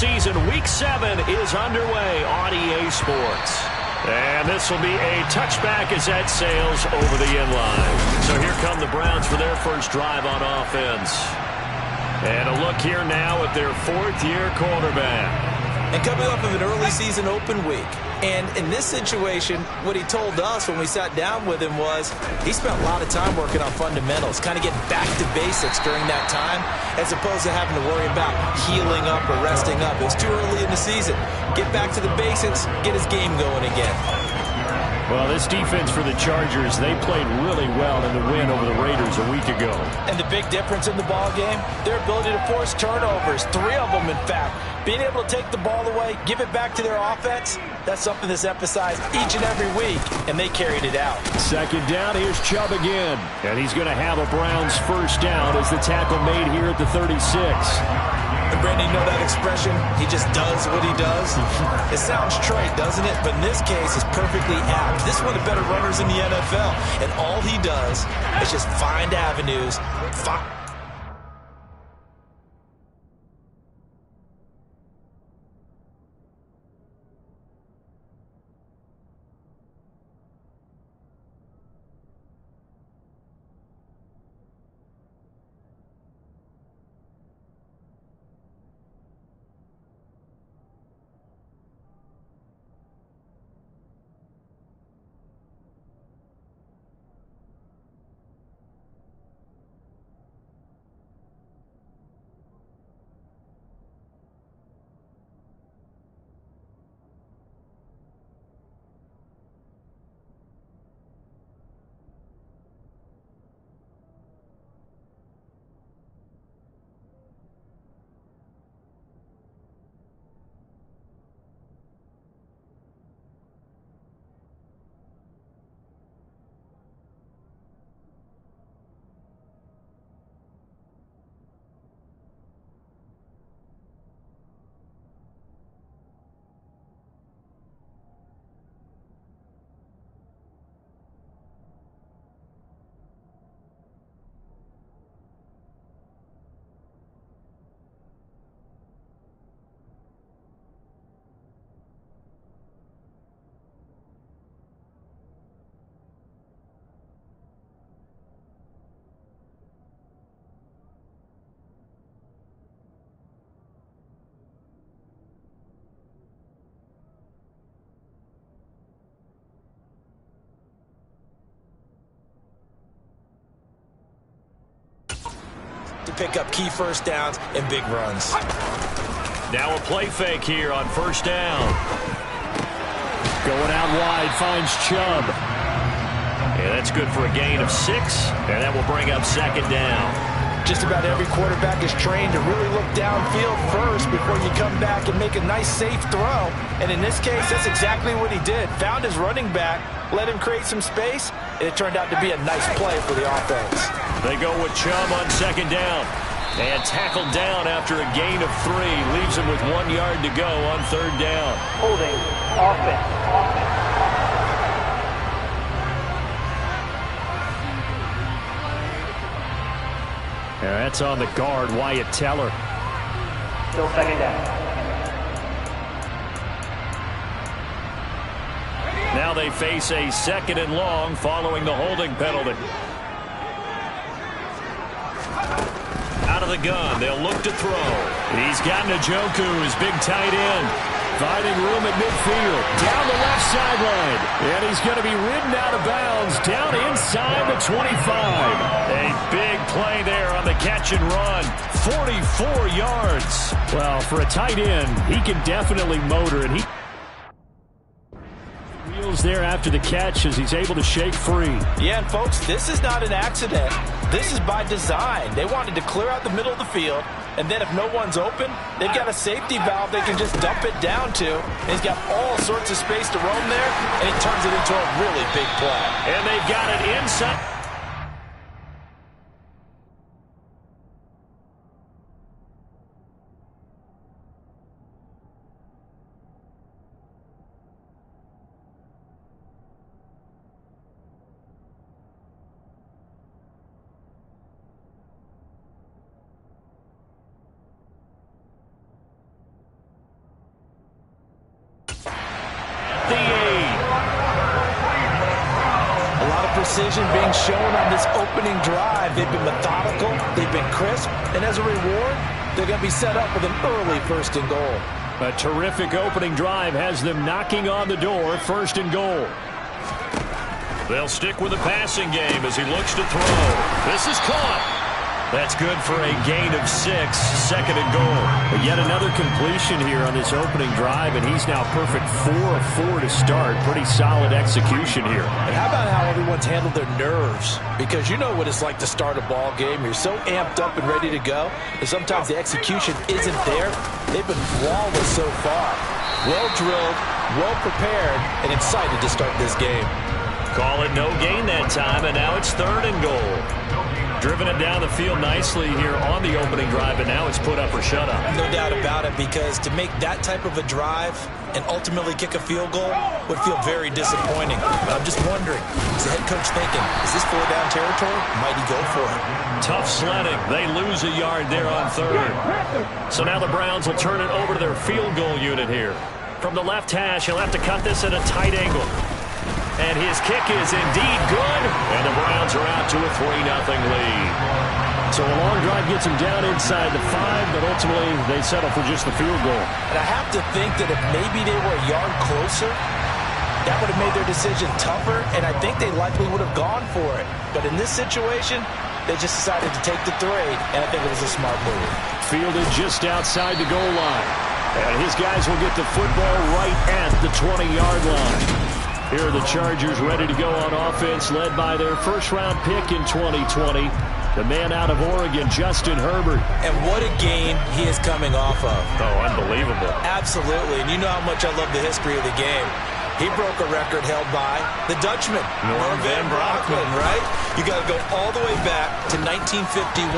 season. Week 7 is underway on EA Sports. And this will be a touchback as that sails over the inline. So here come the Browns for their first drive on offense. And a look here now at their fourth-year quarterback. And coming off of an early season open week. And in this situation, what he told us when we sat down with him was he spent a lot of time working on fundamentals, kind of getting back to basics during that time, as opposed to having to worry about healing up or resting up. It was too early in the season. Get back to the basics, get his game going again. Well, this defense for the Chargers, they played really well in the win over the Raiders a week ago. And the big difference in the ball game, their ability to force turnovers, 3 of them in fact. Being able to take the ball away, give it back to their offense, that's something that's emphasized each and every week, and they carried it out. Second down, here's Chubb again. And he's going to have a Browns first down as the tackle made here at the 36. And Brandon, you know that expression, he just does what he does? It sounds trite, doesn't it? But in this case, it's perfectly apt. This is one of the better runners in the NFL, and all he does is just find avenues, to pick up key first downs and big runs. Now a play fake here on first down. Going out wide, finds Chubb. And that's good for a gain of 6, and that will bring up second down. Just about every quarterback is trained to really look downfield first before you come back and make a nice, safe throw. And in this case, that's exactly what he did. Found his running back, let him create some space, and it turned out to be a nice play for the offense. They go with Chubb on second down. And tackled down after a gain of 3. Leaves him with 1 yard to go on third down. Holding, offense. Yeah, that's on the guard, Wyatt Teller. Still second down. Now they face a second and long following the holding penalty. Out of the gun, they'll look to throw. He's got Njoku, his big tight end. Finding room at midfield. Down the left sideline. And he's going to be ridden out of bounds. Down inside the 25. A big play there on the catch and run. 44 yards. Well, for a tight end, he can definitely motor. And he wheels there after the catch as he's able to shake free. Yeah, and folks, this is not an accident. This is by design. They wanted to clear out the middle of the field, and then if no one's open, they've got a safety valve they can just dump it down to. And he's got all sorts of space to roam there, and he turns it into a really big play. And they've got it inside. precision being shown on this opening drive. They've been methodical, they've been crisp, and as a reward, they're going to be set up with an early 1st and goal. A terrific opening drive has them knocking on the door, 1st and goal. They'll stick with the passing game as he looks to throw. This is caught. That's good for a gain of 6, 2nd and goal. But yet another completion here on this opening drive, and he's now perfect 4 of 4 to start. Pretty solid execution here. And how about how everyone's handled their nerves? Because you know what it's like to start a ball game. You're so amped up and ready to go, and sometimes the execution isn't there. They've been flawless so far. Well drilled, well prepared, and excited to start this game. Call it no gain that time, and now it's 3rd and goal. Driven it down the field nicely here on the opening drive, and now it's put up or shut up. No doubt about it, because to make that type of a drive and ultimately kick a field goal would feel very disappointing. But I'm just wondering, is the head coach thinking, is this 4-down territory? Might he go for it? Tough sledding. They lose a yard there on 3rd. So now the Browns will turn it over to their field goal unit here. From the left hash, he'll have to cut this at a tight angle. And his kick is indeed good. And the Browns are out to a 3-0 lead. So a long drive gets them down inside the 5, but ultimately they settle for just the field goal. And I have to think that if maybe they were a yard closer, that would have made their decision tougher, and I think they likely would have gone for it. But in this situation, they just decided to take the 3, and I think it was a smart move. Fielded just outside the goal line. And his guys will get the football right at the 20-yard line. Here are the Chargers ready to go on offense, led by their 1st-round pick in 2020, the man out of Oregon, Justin Herbert. And what a game he is coming off of. Oh, unbelievable. Absolutely, and you know how much I love the history of the game. He broke a record held by the Dutchman, Norm Van Brocklin, right? You got to go all the way back to 1951,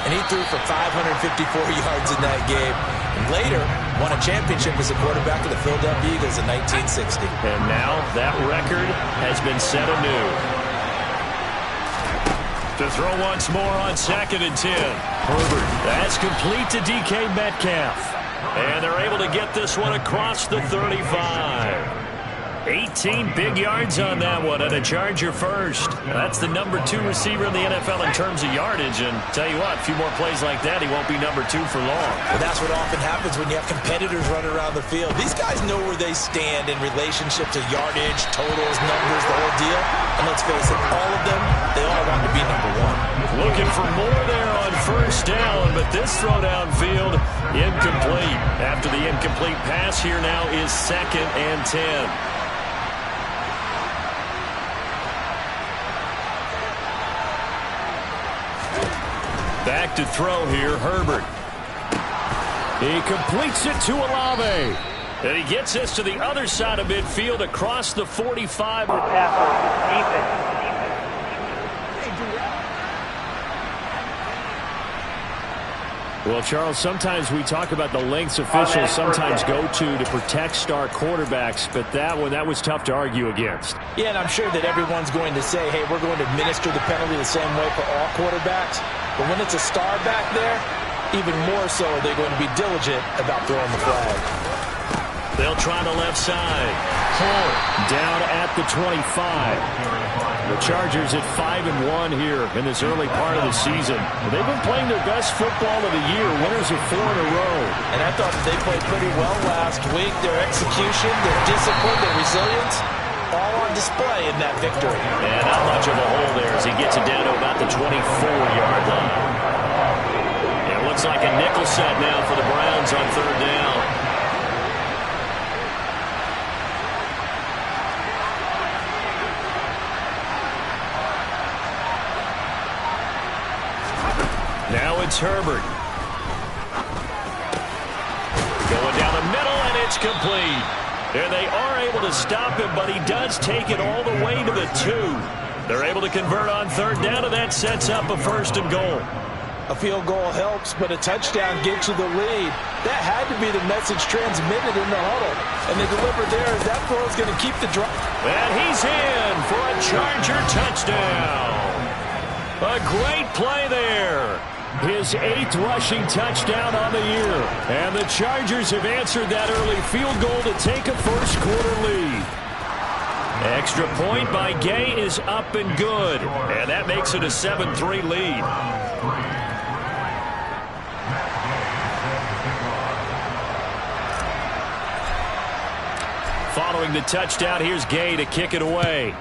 and he threw for 554 yards in that game. And later, won a championship as a quarterback of the Philadelphia Eagles in 1960. And now that record has been set anew. To throw once more on 2nd and 10. Herbert, that's complete to DK Metcalf. And they're able to get this one across the 35. 18 big yards on that one, and a Charger first. That's the number 2 receiver in the NFL in terms of yardage, and tell you what, a few more plays like that, he won't be number 2 for long. Well, that's what often happens when you have competitors running around the field. These guys know where they stand in relationship to yardage, totals, numbers, the whole deal. And let's face it, all of them, they all want to be number 1. Looking for more there on 1st down, but this throw downfield, incomplete. After the incomplete pass, here now is 2nd and 10. Back to throw here, Herbert. He completes it to Olave. And he gets this to the other side of midfield across the 45. Well, Charles, sometimes we talk about the lengths officials sometimes go to protect star quarterbacks, but that was tough to argue against. Yeah, and I'm sure that everyone's going to say, hey, we're going to administer the penalty the same way for all quarterbacks. But when it's a star back there, even more so are they going to be diligent about throwing the flag. They'll try the left side. Hull down at the 25. The Chargers at 5-1 here in this early part of the season. They've been playing their best football of the year. Winners of 4 in a row. And I thought they played pretty well last week. Their execution, their discipline, their resilience, all on display in that victory. And not much of a hole there as he gets it down to about the 24-yard line. It looks like a nickel set now for the Browns on 3rd down. Now it's Herbert. Going down the middle, and it's complete. And they are able to stop him, but he does take it all the way to the 2. They're able to convert on 3rd down, and that sets up a 1st and goal. A field goal helps, but a touchdown gets you the lead. That had to be the message transmitted in the huddle. And they delivered there as that throw is going to keep the drive. And he's in for a Charger touchdown. A great play there. His 8th rushing touchdown on the year. And the Chargers have answered that early field goal to take a 1st quarter lead. Extra point by Gay is up and good. And that makes it a 7-3 lead. Following the touchdown, here's Gay to kick it away.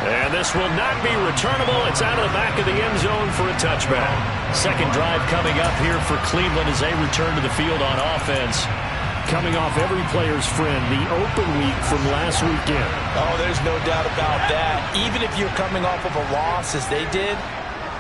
And this will not be returnable. It's out of the back of the end zone for a touchback. Second drive coming up here for Cleveland as they return to the field on offense. Coming off every player's friend, the open week from last weekend. Oh, there's no doubt about that. Even if you're coming off of a loss as they did,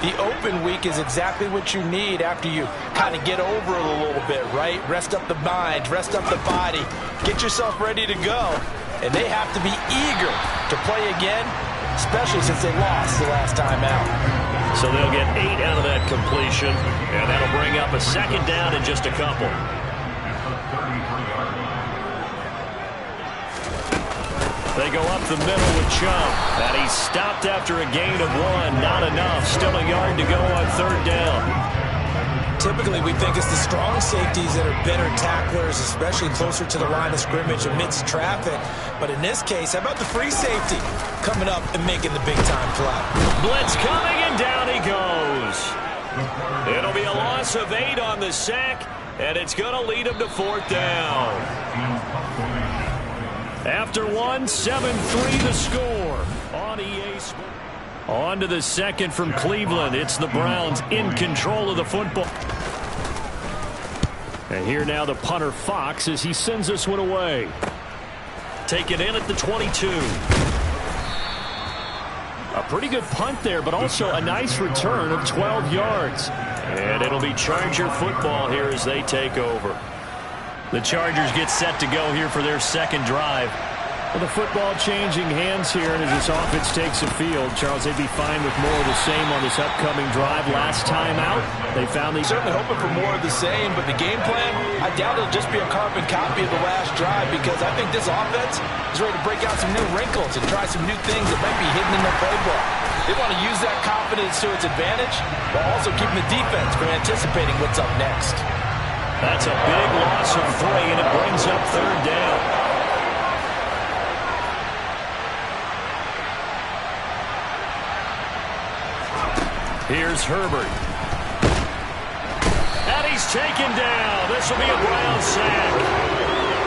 the open week is exactly what you need after you kind of get over it a little bit, right? Rest up the mind, rest up the body, get yourself ready to go. And they have to be eager to play again, especially since they lost the last time out. So they'll get 8 out of that completion, and that'll bring up a second down in just a couple. They go up the middle with Chubb, and he's stopped after a gain of 1. Not enough. Still a yard to go on third down. Typically, we think it's the strong safeties that are better tacklers, especially closer to the line of scrimmage amidst traffic. But in this case, how about the free safety coming up and making the big-time play? Blitz coming, and down he goes. It'll be a loss of 8 on the sack, and it's going to lead him to fourth down. After 1, 7-3 the score on EA Sports. On to the second from Cleveland. It's the Browns in control of the football. And here now the punter Fox as he sends this one away. Take it in at the 22. A pretty good punt there, but also a nice return of 12 yards. And it'll be Charger football here as they take over. The Chargers get set to go here for their second drive. Well, the football changing hands here, and as this offense takes the field, Charles, they'd be fine with more of the same on this upcoming drive. Last time out, they found these. Certainly hoping for more of the same, but the game plan, I doubt it'll just be a carbon copy of the last drive, because I think this offense is ready to break out some new wrinkles and try some new things that might be hidden in their playbook. They want to use that confidence to its advantage, while also keeping the defense from anticipating what's up next. That's a big loss of 3, and it brings up third down. Here's Herbert. And he's taken down. This will be a Brown sack.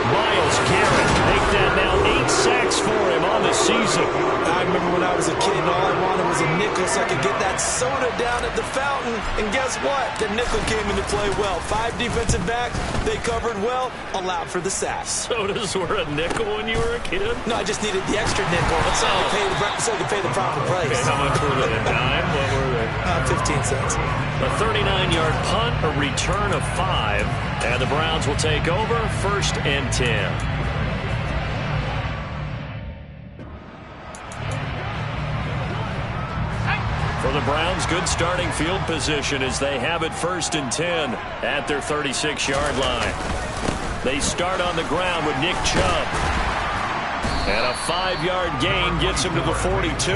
Myles Garrett make that now 8 sacks for him on the season. I remember when I was a kid and all I wanted was a nickel so I could get that soda down at the fountain. And guess what? The nickel came into play well. 5 defensive backs, they covered well, allowed for the sacks. Sodas were a nickel when you were a kid? No, I just needed the extra nickel so I could pay the proper price. Okay, how much were they? A dime? What were they? 15 cents. A 39-yard punt, a return of 5, and the Browns will take over 1st and 10. For the Browns, good starting field position as they have it 1st and 10 at their 36-yard line. They start on the ground with Nick Chubb. And a 5-yard gain gets him to the 42.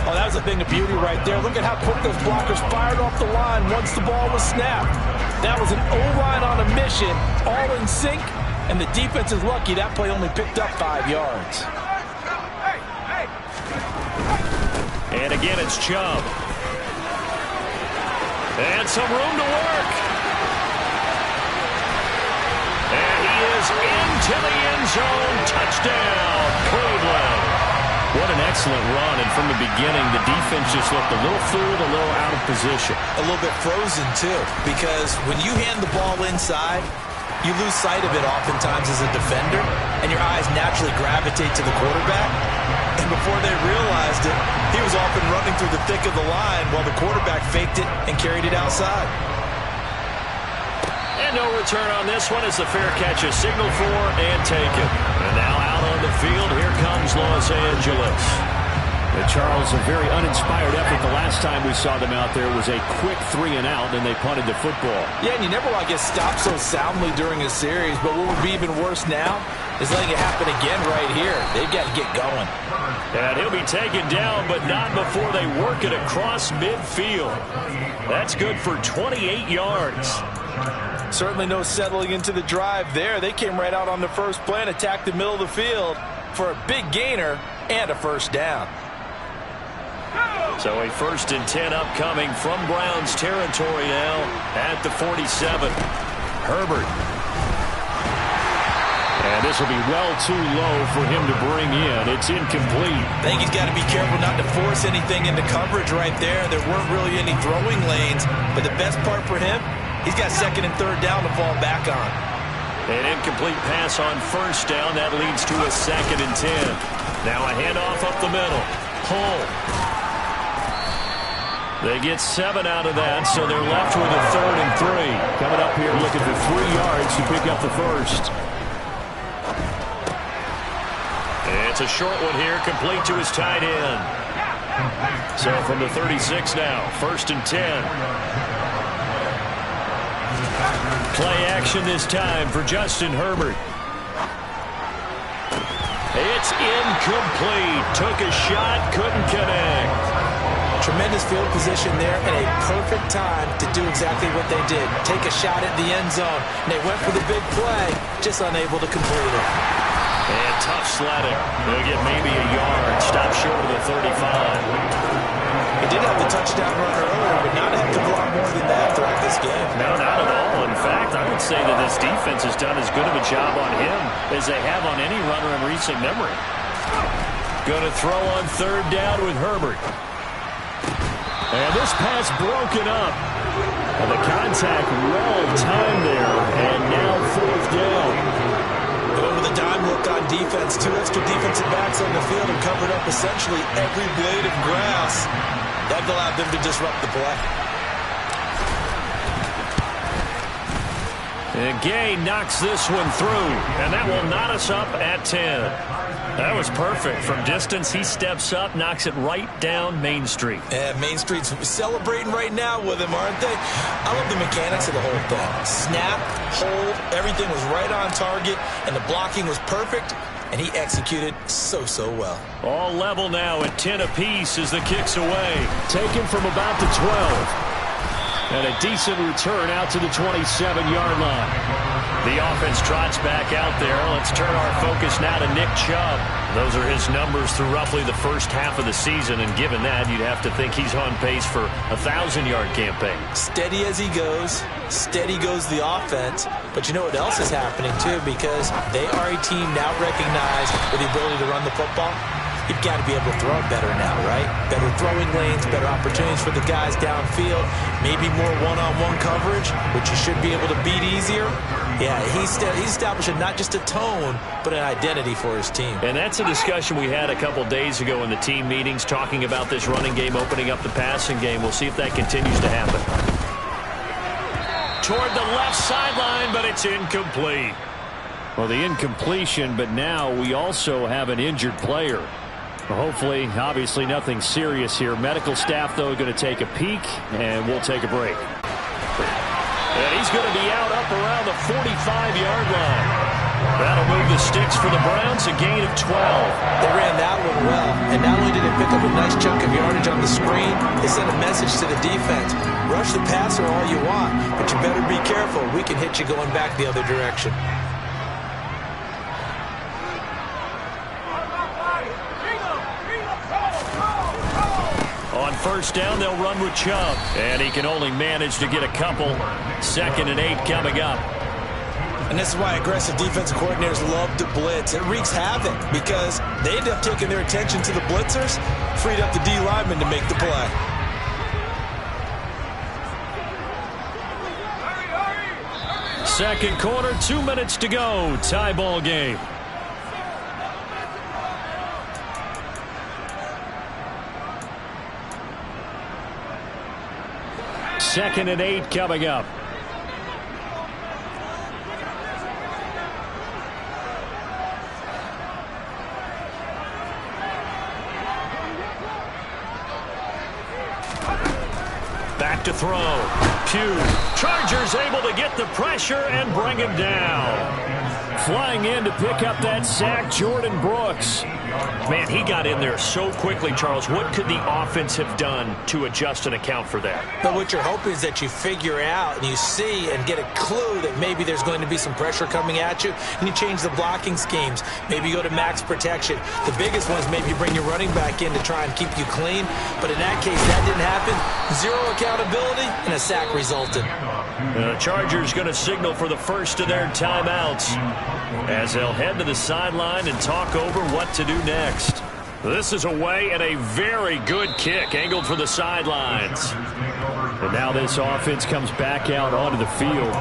Oh, that was a thing of beauty right there. Look at how quick those blockers fired off the line once the ball was snapped. That was an O-line on a mission, all in sync, and the defense is lucky that play only picked up 5 yards. And again, it's Chubb. And some room to work. And he is into the end zone. Touchdown, Cleveland. What an excellent run, and from the beginning, the defense just looked a little fluid, a little out of position. A little bit frozen, too, because when you hand the ball inside, you lose sight of it oftentimes as a defender, and your eyes naturally gravitate to the quarterback. And before they realized it, he was off and running through the thick of the line while the quarterback faked it and carried it outside. And no return on this one as the fair catch is signaled for and taken. And now out on the field, here comes Los Angeles. Charles, a very uninspired effort. The last time we saw them out there was a quick 3-and-out, and they punted the football. Yeah, and you never want to get stopped so soundly during a series, but what would be even worse now is letting it happen again right here. They've got to get going. And he'll be taken down, but not before they work it across midfield. That's good for 28 yards. Certainly no settling into the drive there. They came right out on the first play and attacked the middle of the field for a big gainer and a first down. So a 1st and 10 upcoming from Browns territory now at the 47. Herbert. And this will be well too low for him to bring in. It's incomplete. I think he's got to be careful not to force anything into coverage right there. There weren't really any throwing lanes, but the best part for him, he's got 2nd and 3rd down to fall back on. An incomplete pass on 1st down. That leads to a 2nd and 10. Now a handoff up the middle. Hull. They get 7 out of that, so they're left with a 3rd and 3. Coming up here looking for 3 yards to pick up the first. It's a short one here, complete to his tight end. So from the 36 now, 1st and 10. Play action this time for Justin Herbert. It's incomplete. Took a shot, couldn't connect. Tremendous field position there and a perfect time to do exactly what they did. Take a shot at the end zone. And they went for the big play, just unable to complete it. And tough sledding. They'll get maybe a yard. Stop short of the 35. He did have the touchdown run earlier, but not a heck of a lot more than that throughout this game. No, not at all. In fact, I would say that this defense has done as good of a job on him as they have on any runner in recent memory. Going to throw on 3rd down with Herbert. And this pass broken up. And the contact well timed there. And now 4th down. Going with a dime look on defense. 2 extra defensive backs on the field and covered up essentially every blade of grass. That allowed them to disrupt the play. And Gay knocks this one through. And that will knot us up at 10. That was perfect. From distance, he steps up, knocks it right down Main Street. Yeah, Main Street's celebrating right now with him, aren't they? I love the mechanics of the whole thing. Snap, hold, everything was right on target, and the blocking was perfect, and he executed so well. All level now at 10 apiece as the kick's away. Taken from about the 12. And a decent return out to the 27-yard line. The offense trots back out there. Let's turn our focus now to Nick Chubb. Those are his numbers through roughly the first half of the season, and given that, you'd have to think he's on pace for a 1,000-yard campaign. Steady as he goes. Steady goes the offense. But you know what else is happening, too, because they are a team now recognized with the ability to run the football. You've got to be able to throw it better now, right? Better throwing lanes, better opportunities for the guys downfield, maybe more one-on-one coverage, which you should be able to beat easier. Yeah, he's establishing not just a tone, but an identity for his team. And that's a discussion we had a couple days ago in the team meetings, talking about this running game, opening up the passing game. We'll see if that continues to happen. Toward the left sideline, but it's incomplete. Well, the incompletion, but now we also have an injured player. Hopefully, obviously nothing serious here. Medical staff, though, going to take a peek, and we'll take a break. And he's going to be out up around the 45-yard line. That'll move the sticks for the Browns, a gain of 12. They ran that one well, and not only did it pick up a nice chunk of yardage on the screen, they sent a message to the defense. Rush the passer all you want, but you better be careful. We can hit you going back the other direction. On 1st down, they'll run with Chubb. And he can only manage to get a couple. 2nd and 8 coming up. And this is why aggressive defensive coordinators love to blitz. It wreaks havoc because they end up taking their attention to the blitzers, freed up the D lineman to make the play. Second quarter, 2 minutes to go. Tie ball game. Second and 8 coming up. Back to throw. Pugh. Chargers able to get the pressure and bring him down. Flying in to pick up that sack, Jordan Brooks. Man, he got in there so quickly, Charles. What could the offense have done to adjust and account for that? But what you're hoping is that you figure out and you see and get a clue that maybe there's going to be some pressure coming at you, and you change the blocking schemes. Maybe you go to max protection. The biggest one is maybe you bring your running back in to try and keep you clean. But in that case, that didn't happen. Zero accountability, and a sack resulted. The Chargers going to signal for the first of their timeouts as they'll head to the sideline and talk over what to do next. This is away and a very good kick angled for the sidelines. And now this offense comes back out onto the field.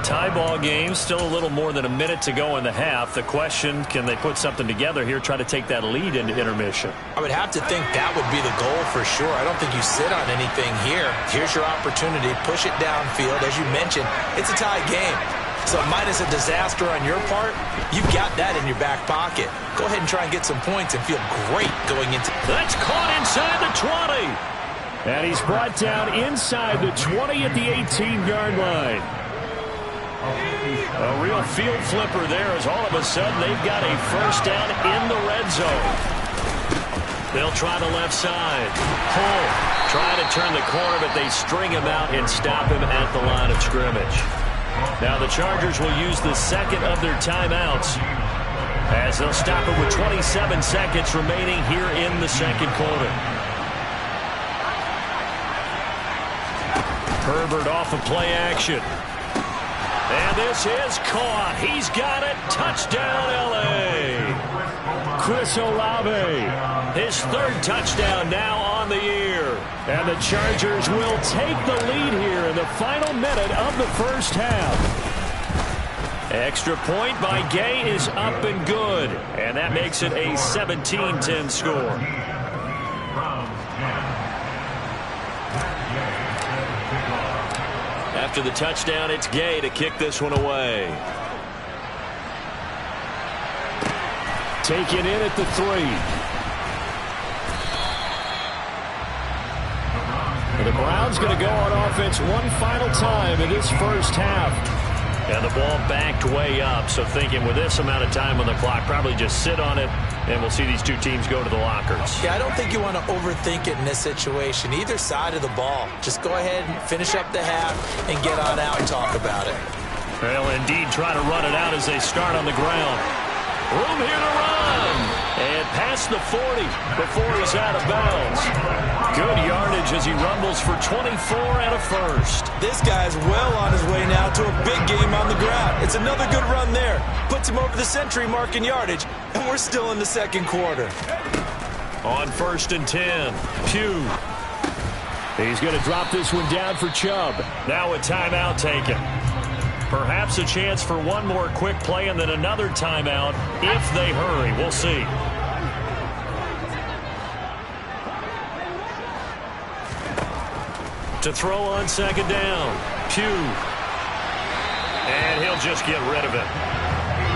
Tie ball game, still a little more than a minute to go in the half. The question, can they put something together here, try to take that lead into intermission? I would have to think that would be the goal for sure. I don't think you sit on anything here. Here's your opportunity. Push it downfield. As you mentioned, it's a tie game. So minus a disaster on your part, you've got that in your back pocket. Go ahead and try and get some points and feel great going into... That's caught inside the 20. And he's brought down inside the 20 at the 18-yard line. A real field flipper there as all of a sudden they've got a first down in the red zone. They'll try the left side. Pull. Trying to turn the corner, but they string him out and stop him at the line of scrimmage. Now the Chargers will use the second of their timeouts as they'll stop it with 27 seconds remaining here in the second quarter. Herbert off of play action. And this is caught. He's got it. Touchdown, L.A. Chris Olave. His third touchdown now on the year. And the Chargers will take the lead here in the final minute of the first half. Extra point by Gay is up and good. And that makes it a 17-10 score. After the touchdown, it's Gay to kick this one away. Taken in at the 3. And the Browns going to go on offense one final time in this first half. And the ball backed way up, so thinking with this amount of time on the clock, probably just sit on it, and we'll see these two teams go to the lockers. Yeah, I don't think you want to overthink it in this situation. Either side of the ball. Just go ahead and finish up the half and get on out and talk about it. They'll indeed try to run it out as they start on the ground. Room here to run. And past the 40 before he's out of bounds. Good yardage as he rumbles for 24 and a first. This guy's well on his way now to a big game on the ground. It's another good run there. Puts him over the century mark in yardage. And we're still in the second quarter. On 1st and 10, Pugh. He's going to drop this one down for Chubb. Now a timeout taken. Perhaps a chance for one more quick play and then another timeout if they hurry. We'll see. To throw on second down, Pugh. And he'll just get rid of it.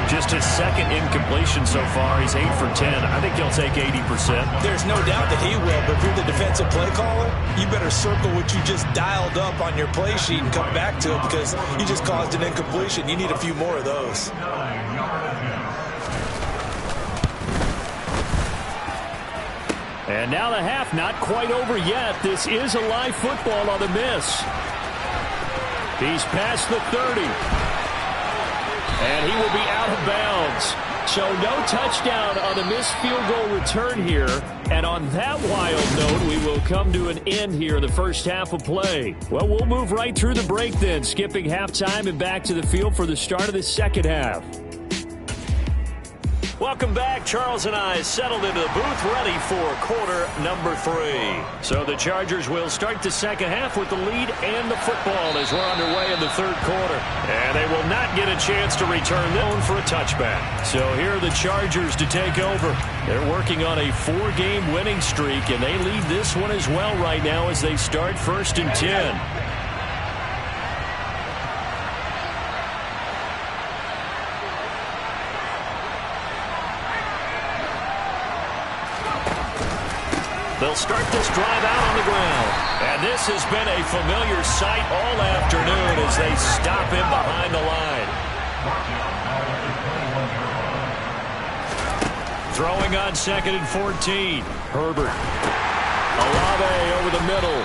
Just his second incompletion so far. He's 8 for 10. I think he'll take 80%. There's no doubt that he will, but if you're the defensive play caller, you better circle what you just dialed up on your play sheet and come back to it because you just caused an incompletion. You need a few more of those. And now the half not quite over yet. This is a live football on the miss. He's past the 30. And he will be out of bounds. So no touchdown on the missed field goal return here. And on that wild note, we will come to an end here in the first half of play. Well, we'll move right through the break then, skipping halftime and back to the field for the start of the second half. Welcome back. Charles and I settled into the booth ready for quarter number 3. So the Chargers will start the second half with the lead and the football as we're underway in the third quarter. And they will not get a chance to return them for a touchback. So here are the Chargers to take over. They're working on a 4-game winning streak, and they lead this one as well right now as they start 1st and 10. They'll start this drive out on the ground. And this has been a familiar sight all afternoon as they stop him behind the line. Throwing on 2nd and 14. Herbert. Olave over the middle.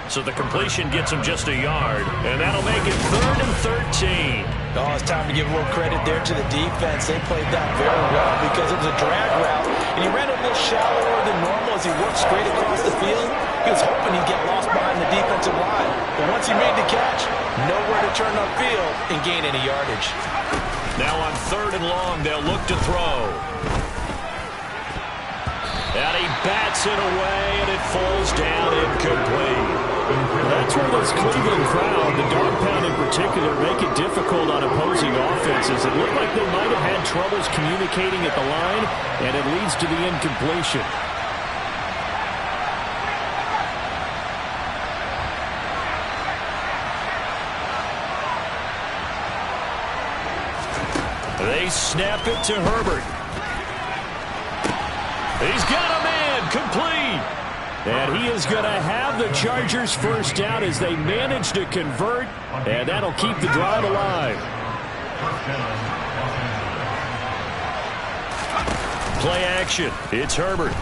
So the completion gets him just a yard. And that'll make it 3rd and 13. Oh, it's time to give a little credit there to the defense. They played that very well because it was a drag route. And he ran a little shallower than normal as he worked straight across the field. He was hoping he'd get lost behind the defensive line. But once he made the catch, nowhere to turn upfield and gain any yardage. Now on 3rd and long, they'll look to throw. And he bats it away, and it falls down incomplete. That's where this Cleveland crowd, the dog pound in particular, make it difficult on opposing offenses. It looked like they might have had troubles communicating at the line, and it leads to the incompletion. They snap it to Herbert. He's got a man, complete. And he is going to have the Chargers first down as they manage to convert, and that'll keep the drive alive. Play action. It's Herbert.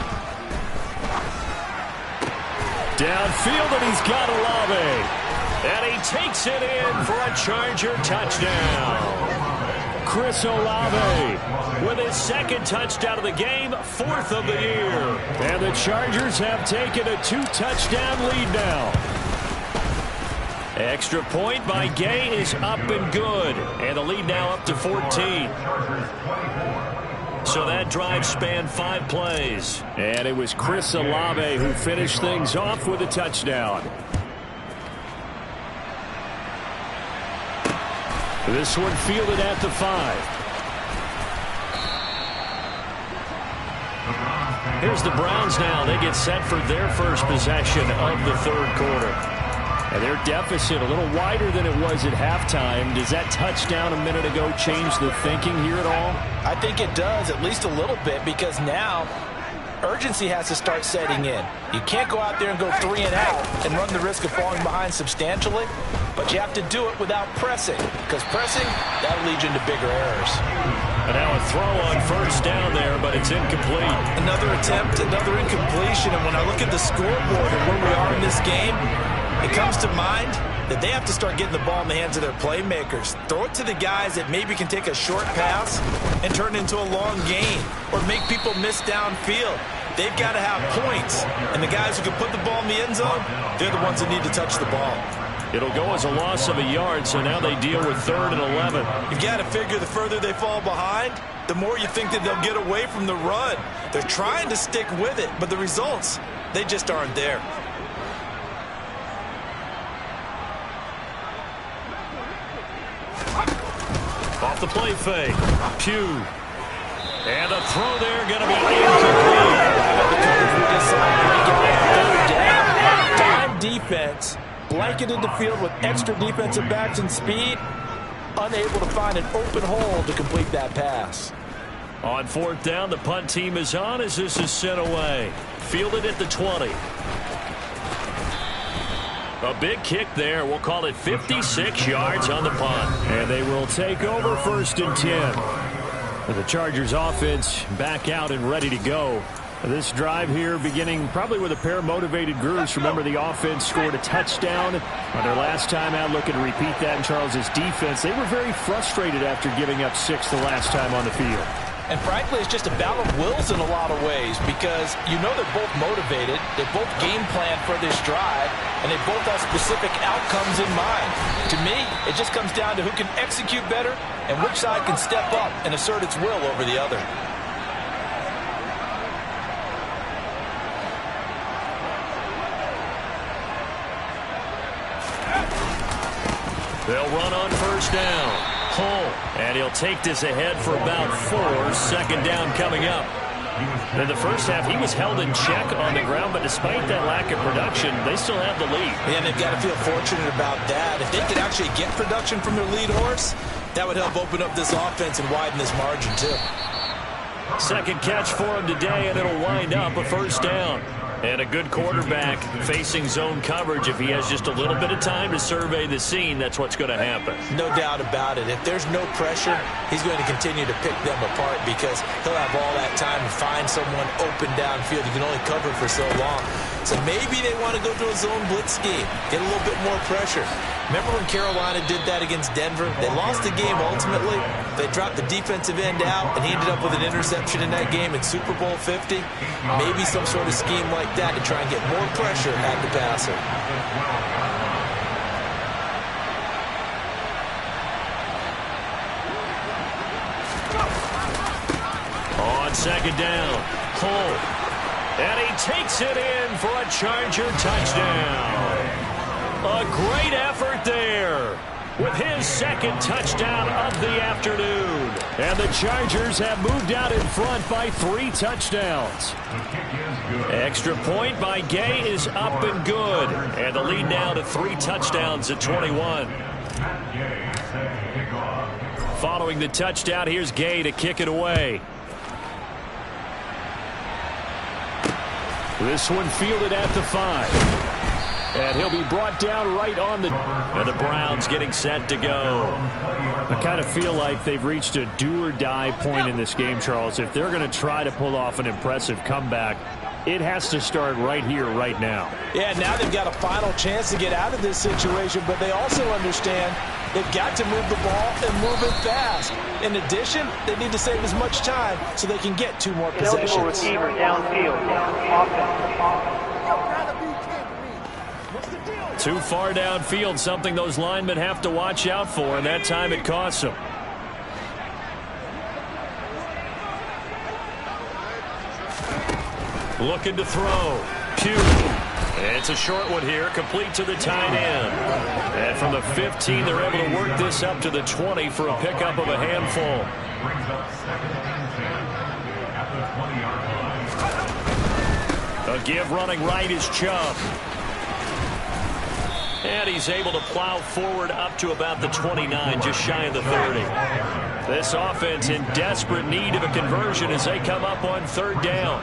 Downfield, and he's got Olave. And he takes it in for a Charger touchdown. Chris Olave with his 2nd touchdown of the game, 4th of the year. And the Chargers have taken a 2-touchdown lead now. Extra point by Gay is up and good. And the lead now up to 14. So that drive spanned 5 plays. And it was Chris Olave who finished things off with a touchdown. This one fielded at the 5. Here's the Browns now. They get set for their first possession of the 3rd quarter. And their deficit a little wider than it was at halftime. Does that touchdown a minute ago change the thinking here at all? I think it does, at least a little bit, because now urgency has to start setting in. You can't go out there and go 3 and out and run the risk of falling behind substantially, but you have to do it without pressing, because pressing, that'll lead you into bigger errors. And now a throw on 1st down there, but it's incomplete. Another attempt, another incompletion, and when I look at the scoreboard and where we are in this game, it comes to mind that they have to start getting the ball in the hands of their playmakers. Throw it to the guys that maybe can take a short pass and turn it into a long gain or make people miss downfield. They've got to have points, and the guys who can put the ball in the end zone, they're the ones that need to touch the ball. It'll go as a loss of a yard, so now they deal with 3rd and 11. You've got to figure the further they fall behind, the more you think that they'll get away from the run. They're trying to stick with it, but the results, they just aren't there. Off the play fake. Pugh. And a throw there going to be incomplete. Dime defense, blanketed the field with extra defensive backs and speed, unable to find an open hole to complete that pass. On 4th down, the punt team is on as this is sent away. Fielded at the 20. A big kick there. We'll call it 56 yards on the punt. And they will take over 1st and 10. The Chargers offense back out and ready to go. This drive here beginning probably with a pair of motivated groups. Remember, the offense scored a touchdown on their last time out. Looking to repeat that in Charles's defense. They were very frustrated after giving up 6 the last time on the field. And frankly, it's just a battle of wills in a lot of ways because you know they're both motivated, they both game plan for this drive, and they both have specific outcomes in mind. To me, it just comes down to who can execute better and which side can step up and assert its will over the other. They'll run on 1st down. Hull, and he'll take this ahead for about 4. 2nd down coming up. In the first half, he was held in check on the ground, but despite that lack of production, they still have the lead. And they've got to feel fortunate about that. If they could actually get production from their lead horse, that would help open up this offense and widen this margin, too. 2nd catch for him today, and it'll wind up a 1st down. And a good quarterback facing zone coverage. If he has just a little bit of time to survey the scene, that's what's going to happen. No doubt about it. If there's no pressure, he's going to continue to pick them apart because he'll have all that time to find someone open downfield. He can only cover for so long. So maybe they want to go to a zone blitz scheme, get a little bit more pressure. Remember when Carolina did that against Denver? They lost the game ultimately. They dropped the defensive end out, and he ended up with an interception in that game in Super Bowl 50. Maybe some sort of scheme like that to try and get more pressure at the passer. On second down, Hull. And he takes it in for a Charger touchdown. A great effort there with his second touchdown of the afternoon. And the Chargers have moved out in front by 3 touchdowns. Extra point by Gay is up and good. And the lead now to 3 touchdowns at 21. Following the touchdown, here's Gay to kick it away. This one fielded at the 5. And he'll be brought down right on the... And the Browns getting set to go. I kind of feel like they've reached a do-or-die point in this game, Charles. If they're going to try to pull off an impressive comeback, it has to start right here, right now. Yeah, now they've got a final chance to get out of this situation, but they also understand they've got to move the ball and move it fast. In addition, they need to save as much time so they can get 2 more possessions. Eligible receiver downfield. Offense. Too far downfield, something those linemen have to watch out for, and that time it costs them. Looking to throw. Pugh. It's a short one here, complete to the tight end. And from the 15, they're able to work this up to the 20 for a pickup of a handful. A give running right is Chubb. And he's able to plow forward up to about the 29, just shy of the 30. This offense in desperate need of a conversion as they come up on 3rd down.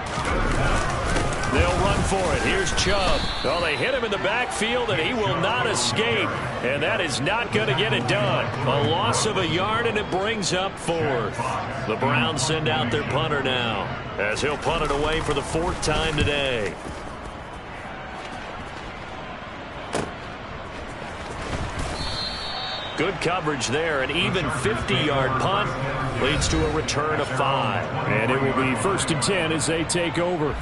They'll run for it. Here's Chubb. Well, they hit him in the backfield, and he will not escape. And that is not going to get it done. A loss of a yard, and it brings up 4th. The Browns send out their punter now, as he'll punt it away for the 4th time today. Good coverage there. An even 50-yard punt leads to a return of 5. And it will be 1st and 10 as they take over.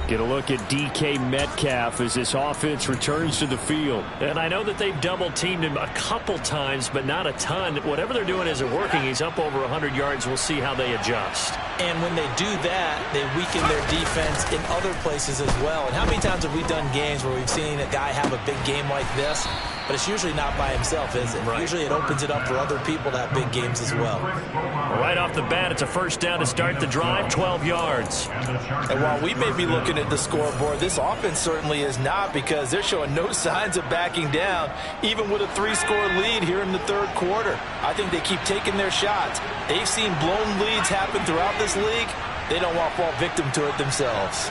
Get a look at DK Metcalf as this offense returns to the field. And I know that they've double-teamed him a couple times, but not a ton. Whatever they're doing isn't working. He's up over 100 yards. We'll see how they adjust. And when they do that, they weaken their defense in other places as well. And how many times have we done games where we've seen a guy have a big game like this? But it's usually not by himself, is it? Right. Usually it opens it up for other people to have big games as well. Right off the bat, it's a 1st down to start the drive, 12 yards. And while we may be looking at the scoreboard, this offense certainly is not, because they're showing no signs of backing down, even with a 3-score lead here in the 3rd quarter. I think they keep taking their shots. They've seen blown leads happen throughout this league. They don't want to fall victim to it themselves.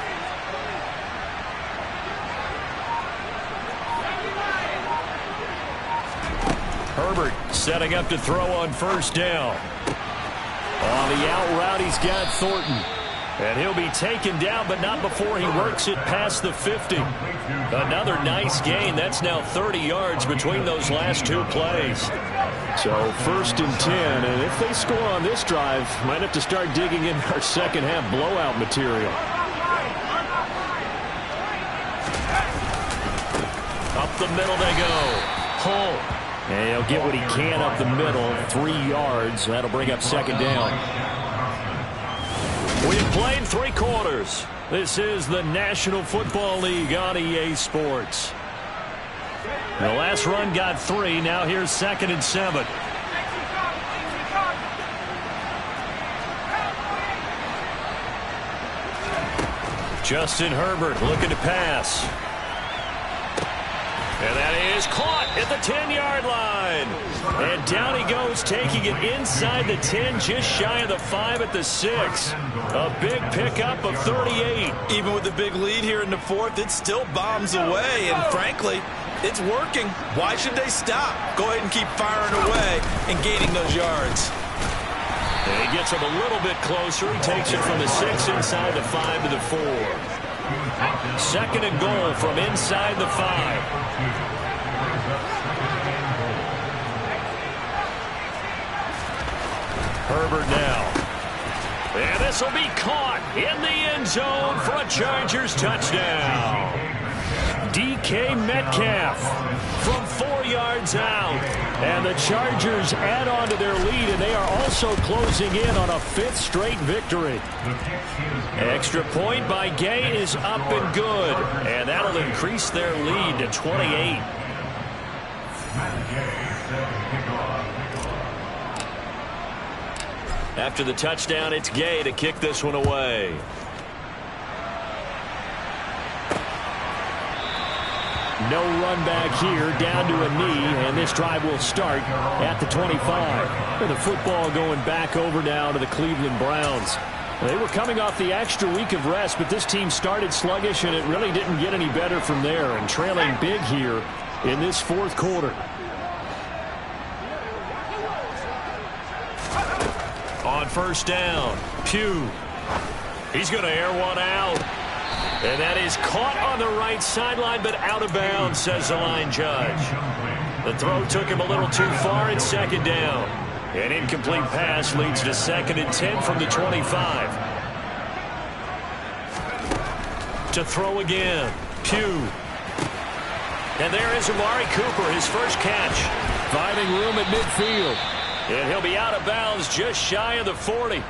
Herbert setting up to throw on 1st down. On the out route, he's got Thornton. And he'll be taken down, but not before he works it past the 50. Another nice gain. That's now 30 yards between those last 2 plays. So 1st and 10, and if they score on this drive, might have to start digging in our second half blowout material. Up the middle they go. Hull. And he'll get what he can up the middle, 3 yards. That'll bring up 2nd down. We've played 3 quarters. This is the National Football League on EA Sports. The last run got 3. Now here's 2nd and 7. Justin Herbert looking to pass. And that is caught at the 10-yard line. And down he goes, taking it inside the 10, just shy of the 5 at the 6. A big pickup of 38. Even with the big lead here in the fourth, it still bombs away. And frankly, it's working. Why should they stop? Go ahead and keep firing away and gaining those yards. And he gets him a little bit closer. He takes it from the 6 inside the 5 to the 4. 2nd and goal from inside the 5. Herbert now. And this will be caught in the end zone for a Chargers touchdown. DK Metcalf from 4 yards out. And the Chargers add on to their lead, and they are also closing in on a 5th straight victory. Extra point by Gay is up and good, and that'll increase their lead to 28. After the touchdown, it's Gay to kick this one away. No run back here, down to a knee, and this drive will start at the 25. And the football going back over now to the Cleveland Browns. They were coming off the extra week of rest, but this team started sluggish, and it really didn't get any better from there, and trailing big here in this 4th quarter. On 1st down, Pugh. He's going to air one out. And that is caught on the right sideline, but out of bounds, says the line judge. The throw took him a little too far at 2nd down. An incomplete pass leads to 2nd and 10 from the 25. To throw again, Pugh. And there is Amari Cooper, his first catch. Finding room at midfield. And he'll be out of bounds just shy of the 40.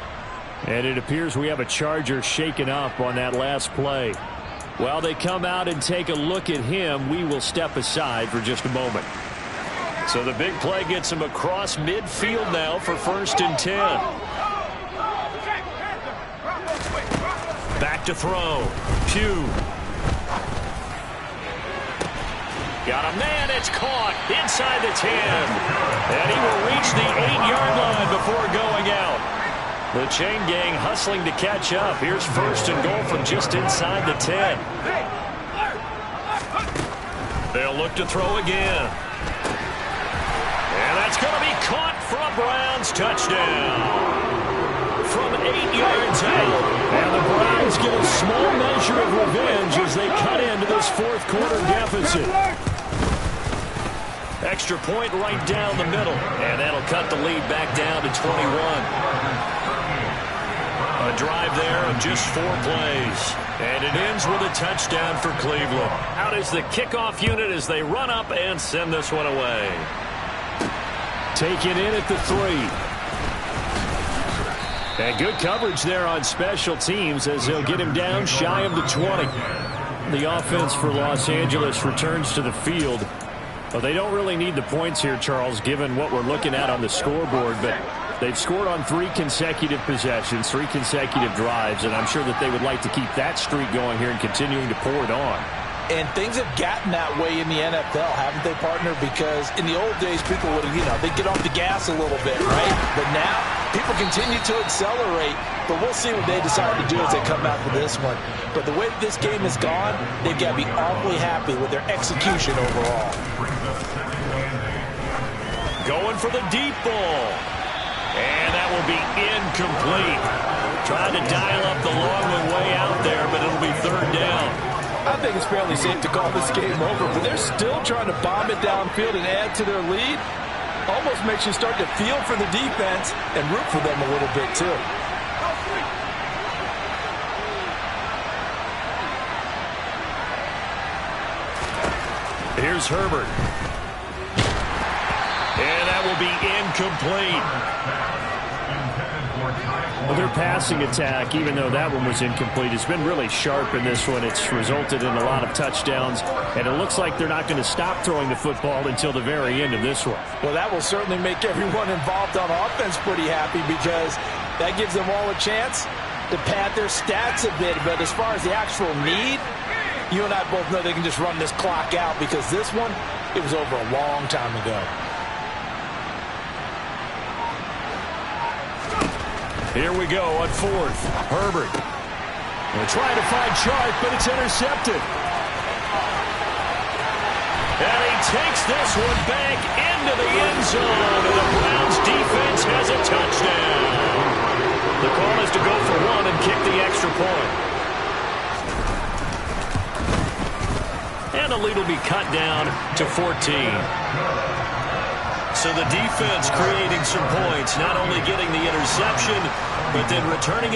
And it appears we have a Charger shaken up on that last play. While they come out and take a look at him, we will step aside for just a moment. So the big play gets him across midfield now for 1st and 10. Back to throw. Pugh. Got a man, it's caught inside the 10. And he will reach the 8-yard line before going out. The chain gang hustling to catch up. Here's 1st and goal from just inside the 10. They'll look to throw again. And that's going to be caught for a Browns touchdown. From 8 yards out. And the Browns get a small measure of revenge as they cut into this 4th quarter deficit. Extra point right down the middle. And that'll cut the lead back down to 21. A drive there of just 4 plays. And it ends with a touchdown for Cleveland. Out is the kickoff unit as they run up and send this one away. Taken in at the 3. And good coverage there on special teams as they'll get him down shy of the 20. The offense for Los Angeles returns to the field. Well, they don't really need the points here, Charles, given what we're looking at on the scoreboard, but they've scored on 3 consecutive possessions, 3 consecutive drives, and I'm sure that they would like to keep that streak going here and continuing to pour it on. And things have gotten that way in the NFL, haven't they, partner? Because in the old days, people would, they'd get off the gas a little bit, right? But now, people continue to accelerate. But we'll see what they decide to do as they come out for this one. But the way that this game has gone, they've got to be awfully happy with their execution overall. Going for the deep ball. And that will be incomplete. Trying to dial up the long one way out there, but it'll be 3rd down. I think it's fairly safe to call this game over, but they're still trying to bomb it downfield and add to their lead. Almost makes you start to feel for the defense and root for them a little bit, too. Here's Herbert. And that will be incomplete. Well, their passing attack, even though that one was incomplete, has been really sharp in this one. It's resulted in a lot of touchdowns, and it looks like they're not going to stop throwing the football until the very end of this one. Well, that will certainly make everyone involved on offense pretty happy because that gives them all a chance to pad their stats a bit. But as far as the actual need, You and I both know they can just run this clock out because this one, it was over a long time ago. Here we go on fourth. Herbert. They're trying to find Chark, but it's intercepted. And he takes this one back into the end zone, and the Browns defense has a touchdown. The call is to go for one and kick the extra point. And the lead will be cut down to 14. So the defense creating some points, not only getting the interception, but then returning it.